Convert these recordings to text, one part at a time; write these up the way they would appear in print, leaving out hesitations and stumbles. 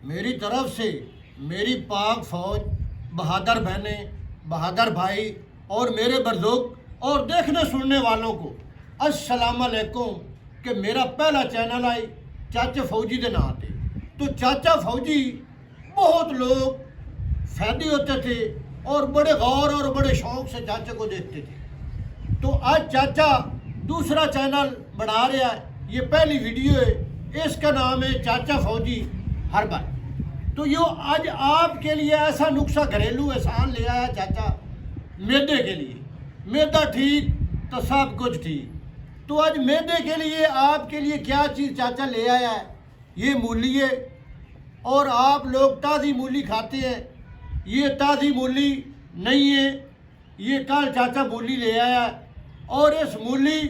میری طرف سے میری پاک فوج، بہادر بہنیں، بہادر بھائی اور میرے برزوق اور دیکھنے سننے والوں کو السلام علیکم کہ میرا پہلا چینل آئی چاچا فوجی دے نام تے۔ تو چاچا فوجی بہت لوگ فائدے ہوتے تھے اور بڑے غور اور بڑے شوق سے چاچا کو دیکھتے تھے۔ تو آج چاچا دوسرا چینل بنا رہا ہے، یہ پہلی ویڈیو ہے، اس کا نام ہے چاچا فوجی ہربل۔ تو یہ آج آپ کے لیے ایسا نسخہ گھریلو احسان لے آیا چاچا میدے کے لیے۔ میدا ٹھیک تو سب کچھ ٹھیک۔ تو آج میدے کے لیے آپ کے لیے کیا چیز چاچا لے آیا ہے؟ یہ مولی ہے، اور آپ لوگ تازی مولی کھاتے ہیں، یہ تازی مولی نہیں ہے، یہ کل چاچا مولی لے آیا ہے۔ اور اس مولی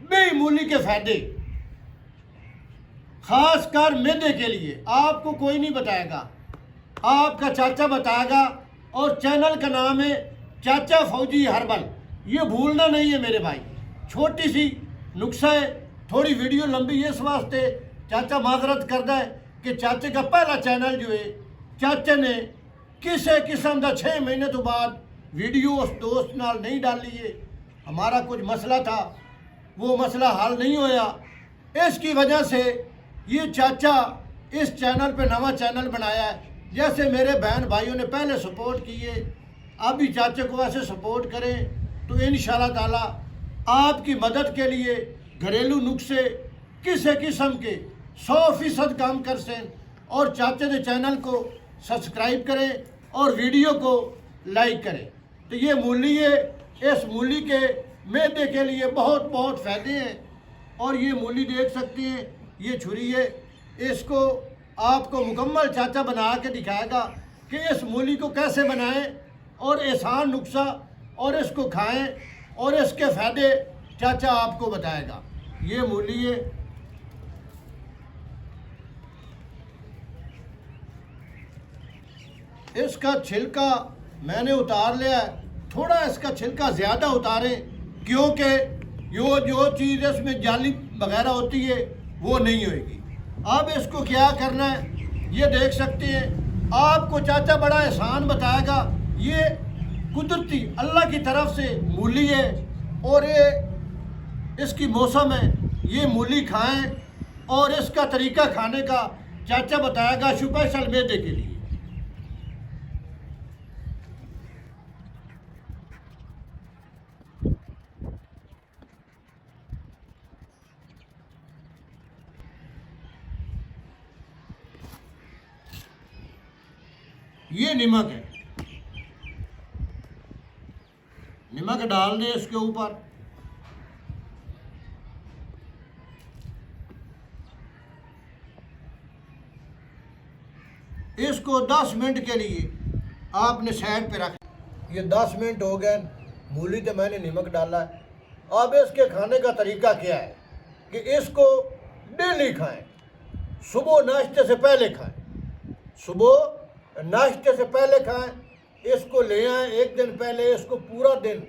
بے مولی کے فائدے خاص کر میدے کے لیے آپ کو کوئی نہیں بتائے گا، آپ کا چاچا بتائے گا۔ اور چینل کا نام ہے چاچا فوجی ہربل۔ یہ بھولنا نہیں ہے میرے بھائی، چھوٹی سی نسخہ ہے، تھوڑی ویڈیو لمبی ہے، اس واسطے چاچا معذرت کرتا ہے کہ چاچے کا پہلا چینل جو ہے چاچے نے کسی قسم کا 6 مہینے تو بعد ویڈیو اس دوست نال نہیں ڈالی ہے۔ ہمارا کچھ مسئلہ تھا، وہ مسئلہ حل نہیں ہویا، اس کی وجہ سے یہ چاچا اس چینل پہ نواں چینل بنایا ہے۔ جیسے میرے بہن بھائیوں نے پہلے سپورٹ کیے، اب بھی چاچے کو ایسے سپورٹ کریں تو انشاءاللہ تعالی آپ کی مدد کے لیے گھریلو نسخے کسی قسم کے 100% کام کر سیں۔ اور چاچے کے چینل کو سبسکرائب کریں اور ویڈیو کو لائک کریں۔ تو یہ مولی ہے، اس مولی کے میدے کے لیے بہت بہت فائدے ہیں۔ اور یہ مولی دیکھ سکتے ہیں، یہ چھری ہے، اس کو آپ کو مکمل چاچا بنا کے دکھائے گا کہ اس مولی کو کیسے بنائیں اور آسان نسخہ، اور اس کو کھائیں اور اس کے فائدے چاچا آپ کو بتائے گا۔ یہ مولی ہے، اس کا چھلکا میں نے اتار لیا ہے، تھوڑا اس کا چھلکا زیادہ اتاریں کیونکہ جو چیز اس میں جالی وغیرہ ہوتی ہے وہ نہیں ہوئے گی۔ اب اس کو کیا کرنا ہے یہ دیکھ سکتے ہیں، آپ کو چاچا بڑا احسان بتائے گا۔ یہ قدرتی اللہ کی طرف سے مولی ہے اور یہ اس کی موسم ہے، یہ مولی کھائیں اور اس کا طریقہ کھانے کا چاچا بتائے گا اسپیشل میدے کے لیے۔ یہ نمک ہے، نمک ڈال دیں اس کے اوپر۔ اس کو 10 منٹ کے لیے آپ نے سائڈ پہ رکھ۔ یہ 10 منٹ ہو گئے، مولی تو میں نے نمک ڈالا ہے۔ اب اس کے کھانے کا طریقہ کیا ہے کہ اس کو ڈیلی کھائیں، صبح ناشتے سے پہلے کھائیں، صبح ناشتے سے پہلے کھائیں۔ اس کو لے آئیں ایک دن پہلے، اس کو پورا دن،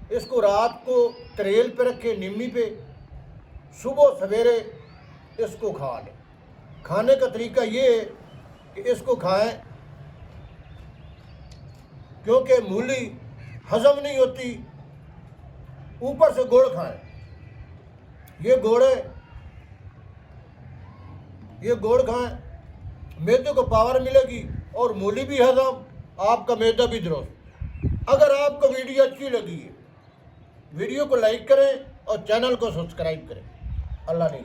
اس کو رات کو تریل پہ رکھیں، نمی پہ، صبح سویرے اس کو کھا لیں۔ کھانے کا طریقہ یہ ہے کہ اس کو کھائیں کیونکہ مولی ہضم نہیں ہوتی، اوپر سے گڑ کھائیں، یہ گڑ ہے، یہ گڑ کھائیں، میدے کو پاور ملے گی اور مولی بھی ہضم، آپ کا میدا بھی درست۔ اگر آپ کو ویڈیو اچھی لگی ہے، ویڈیو کو لائک کریں اور چینل کو سبسکرائب کریں۔ اللہ نے